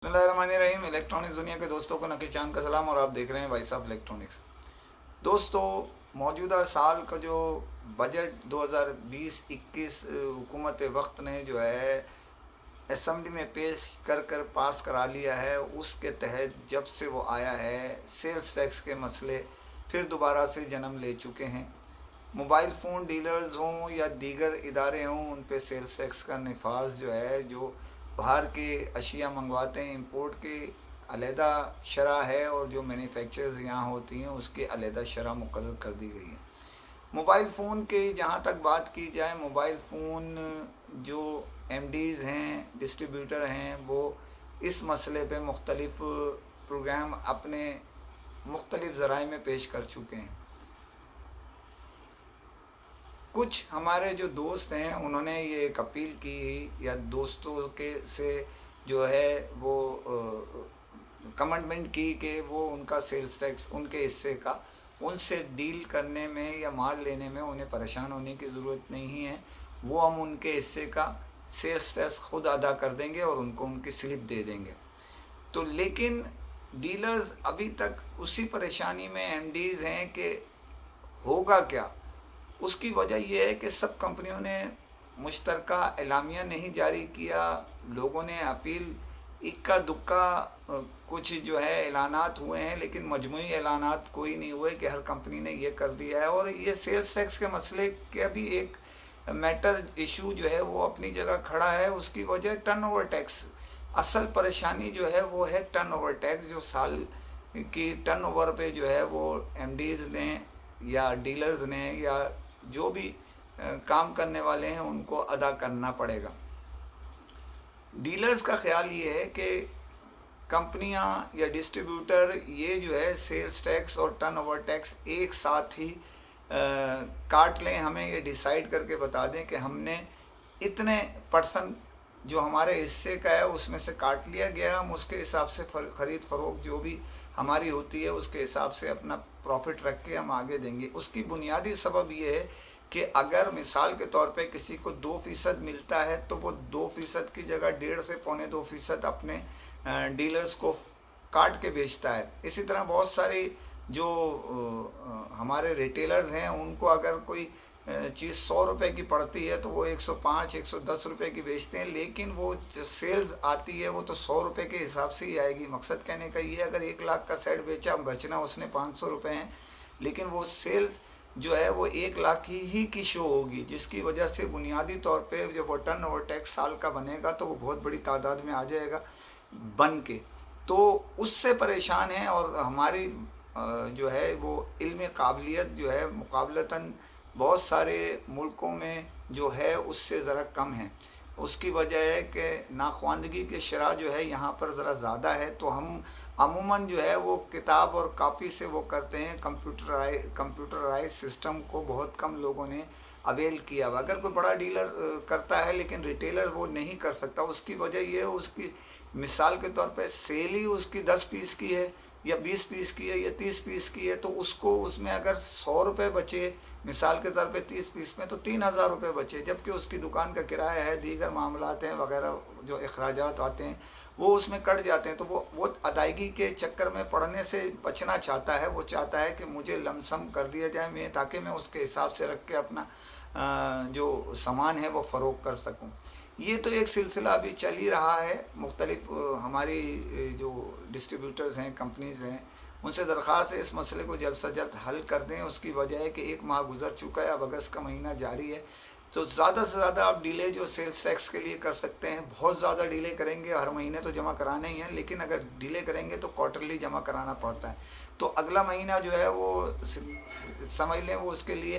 बिस्मिल्लाहिर्रहमानिर्रहीम। इलेक्ट्रॉनिक्स दुनिया के दोस्तों को नकी चांद का सलाम और आप देख रहे हैं वॉइस ऑफ इलेक्ट्रॉनिक्स। दोस्तों, मौजूदा साल का जो बजट 2020-21 हुकूमत वक्त ने जो है असम्बली में पेश कर कर पास करा लिया है, उसके तहत जब से वो आया है सेल्स टैक्स के मसले फिर दोबारा से जन्म ले चुके हैं। मोबाइल फ़ोन डीलर्स हों या दीगर इदारे हों, उन पे सेल्स टैक्स का नफाज जो है, जो बाहर के अशिया मंगवाते हैं इंपोर्ट के अलहदा शरह है और जो मैन्युफैक्चरर्स यहाँ होती हैं उसकी अलहदा शरह मुकर्रर कर दी गई है। मोबाइल फ़ोन के जहाँ तक बात की जाए, मोबाइल फ़ोन जो एमडीज़ हैं, डिस्ट्रीब्यूटर हैं, वो इस मसले पे मुख्तलिफ़ प्रोग्राम अपने मुख्तलिफ़ ज़राए में पेश कर चुके हैं। कुछ हमारे जो दोस्त हैं उन्होंने ये एक अपील की या दोस्तों के से जो है वो कमिटमेंट की कि वो उनका सेल्स टैक्स उनके हिस्से का उनसे डील करने में या माल लेने में उन्हें परेशान होने की ज़रूरत नहीं है। वो हम उनके हिस्से का सेल्स टैक्स खुद अदा कर देंगे और उनको उनकी स्लिप दे देंगे। तो लेकिन डीलर्स अभी तक उसी परेशानी में एमडीज़ हैं कि होगा क्या। उसकी वजह यह है कि सब कंपनियों ने मुश्तरका एलामिया नहीं जारी किया। लोगों ने अपील इक्का दुक्का कुछ जो है ऐलानात हुए हैं, लेकिन मजमूई ऐलानात कोई नहीं हुए कि हर कंपनी ने ये कर दिया है। और ये सेल्स टैक्स के मसले के भी एक मैटर इशू जो है वो अपनी जगह खड़ा है। उसकी वजह टर्नओवर टैक्स, असल परेशानी जो है वो है टर्नओवर टैक्स, जो साल की टर्नओवर पे जो है वो एमडीज़ ने या डीलर्स ने या जो भी काम करने वाले हैं उनको अदा करना पड़ेगा। डीलर्स का ख्याल ये है कि कंपनियां या डिस्ट्रीब्यूटर ये जो है सेल्स टैक्स और टर्नओवर टैक्स एक साथ ही काट लें, हमें ये डिसाइड करके बता दें कि हमने इतने परसेंट जो हमारे हिस्से का है उसमें से काट लिया गया, हम उसके हिसाब से ख़रीद फ़रोख्त जो भी हमारी होती है उसके हिसाब से अपना प्रॉफिट रख के हम आगे देंगे। उसकी बुनियादी सबब ये है कि अगर मिसाल के तौर पे किसी को 2% मिलता है तो वो 2% की जगह 1.5 से 2.25% अपने डीलर्स को काट के बेचता है। इसी तरह बहुत सारी जो हमारे रिटेलर्स हैं उनको अगर कोई चीज़ 100 रुपये की पड़ती है तो वो 105 110 रुपये की बेचते हैं, लेकिन वो जो सेल्स आती है वो तो 100 रुपये के हिसाब से ही आएगी। मकसद कहने का ये, अगर 1 लाख का सेट बेचा, बचना उसने 500 रुपये हैं, लेकिन वो सेल जो है वो 1 लाख ही की शो होगी, जिसकी वजह से बुनियादी तौर पे जब वो टर्न ओवर टैक्स साल का बनेगा तो वो बहुत बड़ी तादाद में आ जाएगा बन के। तो उससे परेशान है और हमारी जो है वो इल्म काबिलियत जो है मुकाबलतन बहुत सारे मुल्कों में जो है उससे ज़रा कम है। उसकी वजह है कि नाख्वानदगी के शरह जो है यहाँ पर ज़रा ज़्यादा है। तो हम अमूमन जो है वो किताब और कॉपी से वो करते हैं, कंप्यूटराइज सिस्टम को बहुत कम लोगों ने अवेल किया हुआ। अगर कोई बड़ा डीलर करता है लेकिन रिटेलर वो नहीं कर सकता। उसकी वजह ये है, उसकी मिसाल के तौर पे सेल ही उसकी 10 पीस की है या 20 पीस की है या 30 पीस की है, तो उसको उसमें अगर 100 रुपये बचे मिसाल के तौर पे 30 पीस में, तो 3,000 रुपये बचे, जबकि उसकी दुकान का किराया है, दीगर मामलात हैं वगैरह जो अखराजात आते हैं वो उसमें कट जाते हैं। तो वो अदायगी के चक्कर में पड़ने से बचना चाहता है। वो चाहता है कि मुझे लमसम कर दिया जाए मैं, ताकि मैं उसके हिसाब से रख के अपना जो सामान है वो फ़रोख्त कर सकूँ। ये तो एक सिलसिला अभी चल ही रहा है। मुख्तलिफ हमारी जो डिस्ट्रीब्यूटर्स हैं, कंपनीज़ हैं, उनसे दरख्वास्त है इस मसले को जल्द से जल्द हल कर दें। उसकी वजह है कि 1 माह गुजर चुका है, अब अगस्त का महीना जारी है, तो ज़्यादा से ज़्यादा आप डिले जो सेल्स टैक्स के लिए कर सकते हैं। बहुत ज़्यादा डिले करेंगे, हर महीने तो जमा कराना ही है, लेकिन अगर डिले करेंगे तो क्वार्टरली जमा कराना पड़ता है। तो अगला महीना जो है वो समझ लें वो उसके लिए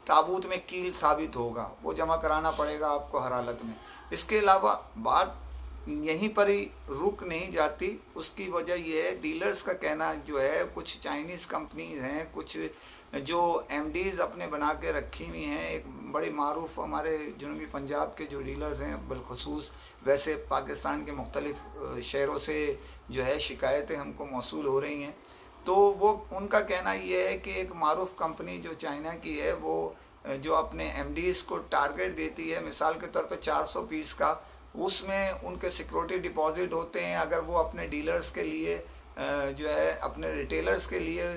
ताबूत में कील साबित होगा, वो जमा कराना पड़ेगा आपको हर हालत में। इसके अलावा बात यहीं पर ही रुक नहीं जाती। उसकी वजह यह है, डीलर्स का कहना जो है, कुछ चाइनीज़ कंपनीज हैं, कुछ जो एमडीज़ अपने बना के रखी हुई हैं। एक बड़ी मारूफ हमारे जनूबी पंजाब के जो डीलर्स हैं बिलखसूस, वैसे पाकिस्तान के मुख्तलिफ़ शहरों से जो है शिकायतें हमको मौसूल हो रही हैं। तो वो उनका कहना ये है कि एक मारूफ कंपनी जो चाइना की है वो जो अपने एमडीज़ को टारगेट देती है, मिसाल के तौर पे 400 पीस का اس میں ان کے سیکورٹی ڈپازٹ ہوتے ہیں. اگر وہ اپنے ڈیلرز کے لیے جو ہے اپنے ریٹیلرز کے لیے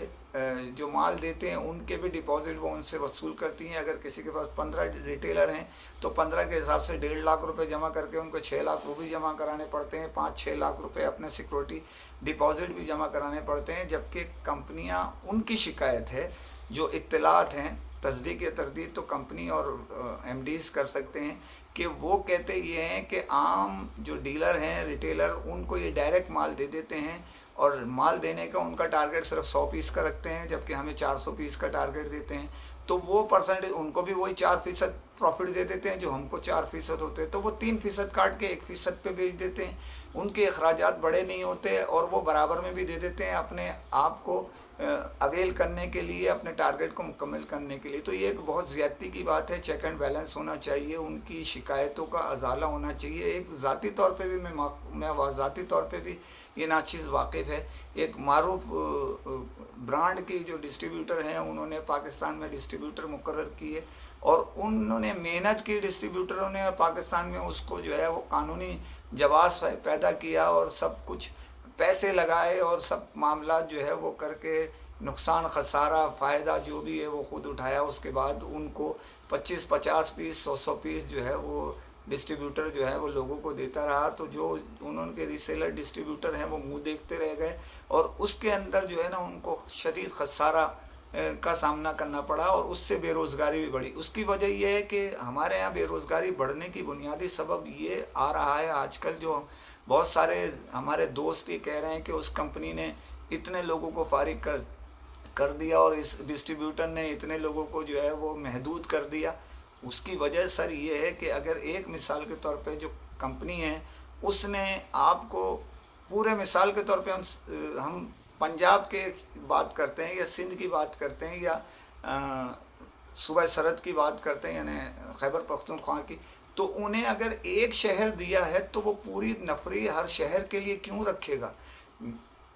جو مال دیتے ہیں ان کے بھی ڈپازٹ وہ ان سے وصول کرتی ہیں. اگر کسی کے پاس 15 ریٹیلر ہیں تو 15 کے حساب سے 1.5 لاکھ روپے جمع کر کے ان کو 6 لاکھ وہ بھی جمع کرانے پڑتے ہیں. 5-6 لاکھ روپے اپنے سیکورٹی ڈپازٹ بھی جمع کرانے پڑتے ہیں. جبکہ کمپنیاں ان کی شکایت ہے جو اطلاعات ہیں تصدیق یا تردید تو کمپنی اور ایم ڈیز کر سکتے ہیں کہ وہ کہتے یہ ہیں کہ عام جو ڈیلر ہیں ریٹیلر ان کو یہ ڈائریکٹ مال دے دیتے ہیں اور مال دینے کا ان کا ٹارگٹ صرف 100 پیس کا رکھتے ہیں جبکہ ہمیں 400 پیس کا ٹارگٹ دیتے ہیں. تو وہ پرسنٹیج ان کو بھی وہی 4% پروفٹ دے دیتے ہیں جو ہم کو 4% ہوتے ہیں. تو وہ 3% کاٹ کے 1% پہ بیچ دیتے ہیں. ان کے اخراجات بڑے نہیں ہوتے اور وہ برابر میں بھی دے دیتے ہیں اپنے آپ کو اویل کرنے کے لیے, اپنے ٹارگٹ کو مکمل کرنے کے لیے. تو یہ ایک بہت زیادتی کی بات ہے. چیک اینڈ بیلنس ہونا چاہیے, ان کی شکایتوں کا ازالہ ہونا چاہیے. ایک ذاتی طور پہ بھی میں ذاتی طور پہ بھی یہ ناچیز واقف ہے. ایک معروف برانڈ کی جو ڈسٹریبیوٹر ہیں انہوں نے پاکستان میں ڈسٹریبیوٹر مقرر کیے اور انہوں نے محنت کی ڈسٹریبیوٹروں نے پاکستان میں اس کو جو ہے وہ قانونی جواز پیدا کیا اور سب کچھ پیسے لگائے اور سب معاملات جو ہے وہ کر کے نقصان خسارہ فائدہ جو بھی ہے وہ خود اٹھایا. اس کے بعد ان کو 25-50 پیس 100 پیس جو ہے وہ ڈسٹریبیوٹر جو ہے وہ لوگوں کو دیتا رہا. تو جو انہوں کے ریسیلر ڈسٹریبیوٹر ہیں وہ منہ دیکھتے رہ گئے اور اس کے اندر جو ہے نا ان کو شدید خسارہ کا سامنا کرنا پڑا اور اس سے بے روزگاری بھی بڑھی. اس کی وجہ یہ ہے کہ ہمارے یہاں بے روزگاری بڑھنے کی بنیادی سبب یہ آ رہا ہے آج کل جو بہت سارے ہمارے دوست یہ کہہ رہے ہیں کہ اس کمپنی نے اتنے لوگوں کو فارغ کر دیا اور اس ڈسٹریبیوٹر نے اتنے لوگوں کو جو ہے وہ محدود کر دیا. اس کی وجہ سر یہ ہے کہ اگر ایک مثال کے طور پہ جو کمپنی ہے اس نے آپ کو پورے مثال کے طور پہ ہم پنجاب کے بات کرتے ہیں یا سندھ کی بات کرتے ہیں یا صوبہ سرحد کی بات کرتے ہیں یعنی خیبر پختونخوا کی, تو انہیں اگر ایک شہر دیا ہے تو وہ پوری نفری ہر شہر کے لیے کیوں رکھے گا.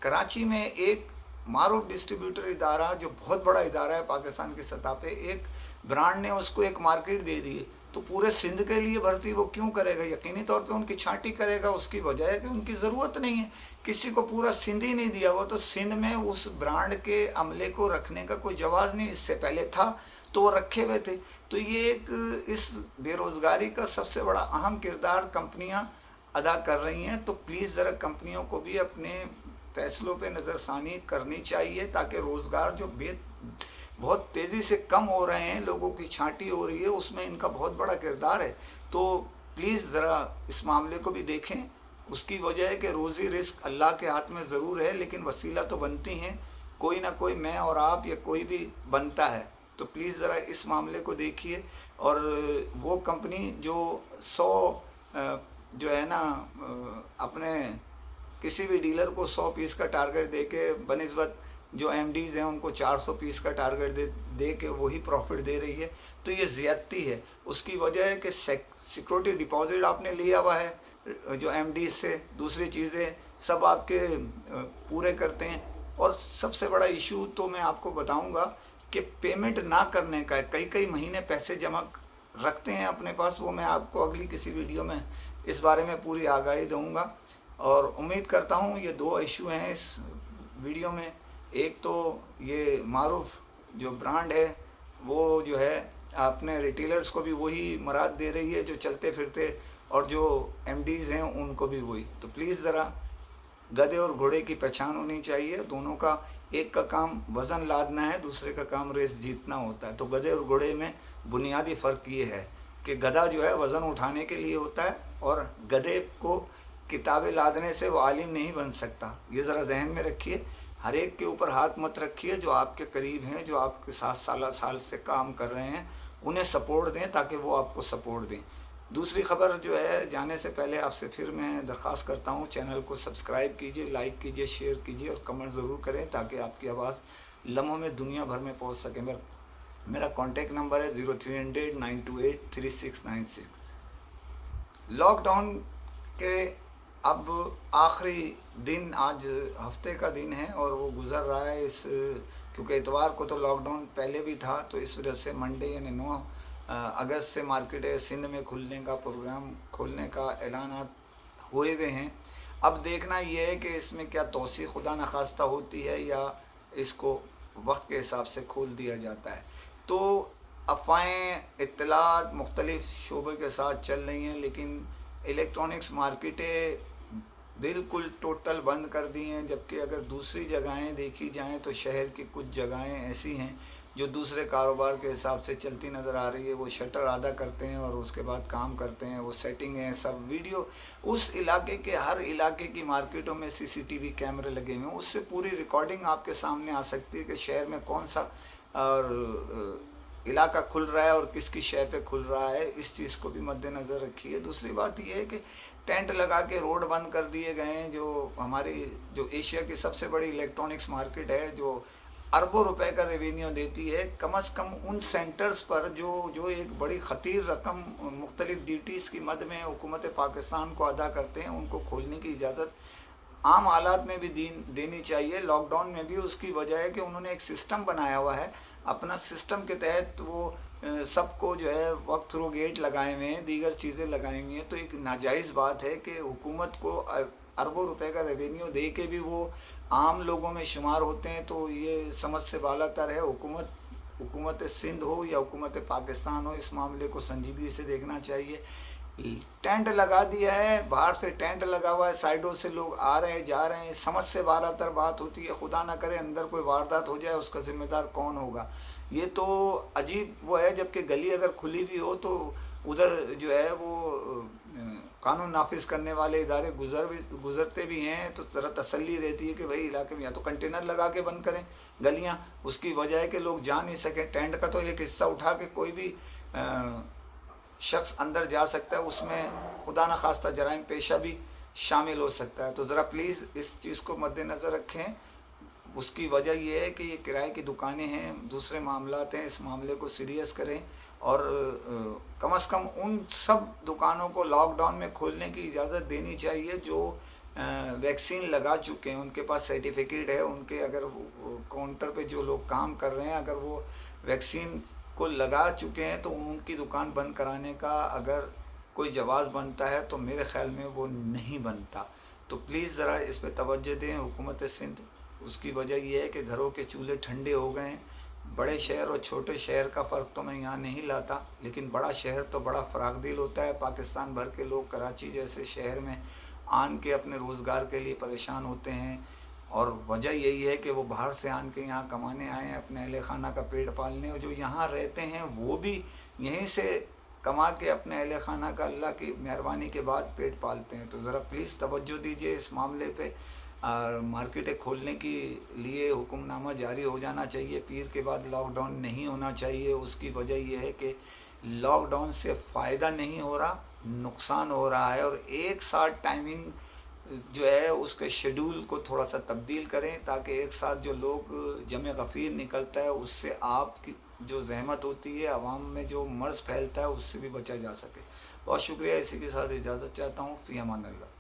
کراچی میں ایک معروف ڈسٹریبیوٹر ادارہ جو بہت بڑا ادارہ ہے پاکستان کی سطح پہ, ایک برانڈ نے اس کو ایک مارکیٹ دے دی تو پورے سندھ کے لیے بھرتی وہ کیوں کرے گا؟ یقینی طور پہ ان کی چھانٹی کرے گا. اس کی وجہ ہے کہ ان کی ضرورت نہیں ہے, کسی کو پورا سندھ ہی نہیں دیا. وہ تو سندھ میں اس برانڈ کے عملے کو رکھنے کا کوئی جواز نہیں, اس سے پہلے تھا تو وہ رکھے ہوئے تھے. تو یہ ایک اس بے روزگاری کا سب سے بڑا اہم کردار کمپنیاں ادا کر رہی ہیں. تو پلیز ذرا کمپنیوں کو بھی اپنے فیصلوں پہ نظر ثانی کرنی چاہیے تاکہ روزگار جو بہت تیزی سے کم ہو رہے ہیں, لوگوں کی چھانٹی ہو رہی ہے, اس میں ان کا بہت بڑا کردار ہے. تو پلیز ذرا اس معاملے کو بھی دیکھیں. اس کی وجہ ہے کہ روزی رزق اللہ کے ہاتھ میں ضرور ہے لیکن وسیلہ تو بنتی ہیں, کوئی نہ کوئی میں اور آپ یا کوئی بھی بنتا ہے. تو پلیز ذرا اس معاملے کو دیکھیے. اور وہ کمپنی جو 100 جو ہے نا اپنے کسی بھی ڈیلر کو 100 پیس کا ٹارگٹ دے کے بنسبت جو ایم ڈیز ہیں ان کو 400 پیس کا ٹارگٹ دے کے وہی پروفٹ دے رہی ہے, تو یہ زیادتی ہے. اس کی وجہ ہے کہ سیکورٹی ڈپازٹ آپ نے لیا ہوا ہے جو ایم ڈیز سے, دوسری چیزیں سب آپ کے پورے کرتے ہیں. اور سب سے بڑا ایشو تو میں آپ کو بتاؤں گا کہ پیمنٹ نہ کرنے کا ہے. کئی مہینے پیسے جمع رکھتے ہیں اپنے پاس, وہ میں آپ کو اگلی کسی ویڈیو میں اس بارے میں پوری آگاہی دوں گا. اور امید کرتا ہوں یہ 2 ایشو ہیں اس ویڈیو میں. ایک تو یہ معروف جو برانڈ ہے وہ جو ہے اپنے ریٹیلرز کو بھی وہی مراد دے رہی ہے جو چلتے پھرتے, اور جو ایم ڈیز ہیں ان کو بھی وہی. تو پلیز ذرا گدھے اور گھوڑے کی پہچان ہونی چاہیے. دونوں کا, ایک کا کام وزن لادنا ہے, دوسرے کا کام ریس جیتنا ہوتا ہے. تو گدھے اور گھوڑے میں بنیادی فرق یہ ہے کہ گدھا جو ہے وزن اٹھانے کے لیے ہوتا ہے اور گدھے کو کتابیں لادنے سے وہ عالم نہیں بن سکتا. یہ ذرا ذہن میں رکھیے. ہر ایک کے اوپر ہاتھ مت رکھیے. جو آپ کے قریب ہیں, جو آپ کے ساتھ سال سے کام کر رہے ہیں, انہیں سپورٹ دیں تاکہ وہ آپ کو سپورٹ دیں. دوسری خبر جو ہے جانے سے پہلے آپ سے پھر میں درخواست کرتا ہوں چینل کو سبسکرائب کیجئے, لائک کیجئے, شیئر کیجئے اور کمنٹ ضرور کریں تاکہ آپ کی آواز لمحوں میں دنیا بھر میں پہنچ سکے. میرا کانٹیکٹ نمبر ہے 0300-928-3696. لاک ڈاؤن کے اب آخری دن آج ہفتے کا دن ہے اور وہ گزر رہا ہے. کیونکہ اتوار کو تو لاک ڈاؤن پہلے بھی تھا تو اس وجہ سے منڈے یعنی अगस्त से मार्केट सिंध में खुलने का प्रोग्राम खोलने का ऐलान हुए हुए हैं। अब देखना ये है कि इसमें क्या तौसीक़ खुदा न खास्ता होती है या इसको वक्त के हिसाब से खोल दिया जाता है। तो अफ़वाहें इत्तलात मुख्तलिफ़ शोबे के साथ चल रही हैं, लेकिन इलेक्ट्रॉनिक्स मार्केटें बिल्कुल टोटल बंद कर दी हैं। जबकि अगर दूसरी जगहें देखी जाएं तो शहर की कुछ जगहें ऐसी हैं जो दूसरे कारोबार के हिसाब से चलती नज़र आ रही है। वो शटर अदा करते हैं और उसके बाद काम करते हैं, वो सेटिंग है सब वीडियो। उस इलाके के हर इलाके की मार्केटों में CCTV कैमरे लगे हुए हैं, उससे पूरी रिकॉर्डिंग आपके सामने आ सकती है कि शहर में कौन सा और इलाका खुल रहा है और किसकी शय पे खुल रहा है। इस चीज़ को भी मद्देनज़र रखिए। दूसरी बात ये है कि टेंट लगा के रोड बंद कर दिए गए हैं। जो एशिया की सबसे बड़ी इलेक्ट्रॉनिक्स मार्केट है, जो अरबों रुपए का रेवेन्यू देती है, कम से कम उन सेंटर्स पर जो एक बड़ी ख़तीर रकम मुख्तलिफ ड्यूटीज़ की मद में हुकूमत पाकिस्तान को अदा करते हैं, उनको खोलने की इजाज़त आम हालात में भी देनी चाहिए। लॉकडाउन में भी उसकी वजह है कि उन्होंने एक सिस्टम बनाया हुआ है। अपना सिस्टम के तहत वो सबको जो है वक्त थ्रू गेट लगाए हुए हैं, दीगर चीज़ें लगाई हुई हैं। तो एक नाजायज़ बात है कि हुकूमत को अरबों रुपए का रेवेन्यू दे के भी वो आम लोगों में शुमार होते हैं। तो ये समझ से बालातर है। हुकूमत सिंध हो या हुकूमत पाकिस्तान हो, इस मामले को संजीदगी से देखना चाहिए। टेंट लगा दिया है, बाहर से टेंट लगा हुआ है, साइडों से लोग आ रहे हैं जा रहे हैं, समझ से बालातर बात होती है। खुदा ना करे अंदर कोई वारदात हो जाए, उसका ज़िम्मेदार कौन होगा। ये तो अजीब वो है। जबकि गली अगर खुली भी हो तो उधर जो है वो कानून नाफिज करने वाले इदारे गुजरते भी हैं, तो तरह तसल्ली रहती है कि भाई इलाके में या तो कंटेनर लगा के बंद करें गलियां। उसकी वजह है कि लोग जा नहीं सकें। टेंट का तो एक हिस्सा उठा के कोई भी शख्स अंदर जा सकता है, उसमें खुदा न खास्ता जराइम पेशा भी शामिल हो सकता है। तो ज़रा प्लीज़ इस चीज़ को मद्देनज़र रखें। उसकी वजह यह है कि ये किराए की दुकानें हैं, दूसरे मामलात हैं, इस मामले को सीरियस करें और कम से कम उन सब दुकानों को लॉकडाउन में खोलने की इजाज़त देनी चाहिए जो वैक्सीन लगा चुके हैं, उनके पास सर्टिफिकेट है, उनके अगर काउंटर पे जो लोग काम कर रहे हैं अगर वो वैक्सीन को लगा चुके हैं तो उनकी दुकान बंद कराने का अगर कोई जवाज़ बनता है तो मेरे ख़्याल में वो नहीं बनता। तो प्लीज़ ज़रा इस पर तवज्जो दें हुकूमत सिंध। उसकी वजह यह है कि घरों के चूल्हे ठंडे हो गए हैं। बड़े शहर और छोटे शहर का फ़र्क तो मैं यहाँ नहीं लाता, लेकिन बड़ा शहर तो बड़ा फ़राख दिल होता है। पाकिस्तान भर के लोग कराची जैसे शहर में आन के अपने रोज़गार के लिए परेशान होते हैं और वजह यही है कि वो बाहर से आन के यहाँ कमाने आए हैं, अपने अहले खाना का पेट पालने। और जो यहाँ रहते हैं वो भी यहीं से कमा के अपने अहले खाना का अल्लाह की मेहरबानी के बाद पेट पालते हैं। तो ज़रा प्लीज़ तवज्जो दीजिए इस मामले पे। और मार्केटें खोलने के लिए हुक्मनामा जारी हो जाना चाहिए। पीर के बाद लॉकडाउन नहीं होना चाहिए। उसकी वजह यह है कि लॉकडाउन से फ़ायदा नहीं हो रहा, नुकसान हो रहा है। और एक साथ टाइमिंग जो है उसके शेड्यूल को थोड़ा सा तब्दील करें ताकि एक साथ जो लोग जमे गफ़ीर निकलता है उससे आपकी जो ज़हमत होती है, आवाम में जो मर्ज़ फैलता है उससे भी बचा जा सके। बहुत शुक्रिया। इसी के साथ इजाज़त चाहता हूँ। फ़ी अमान अल्लाह।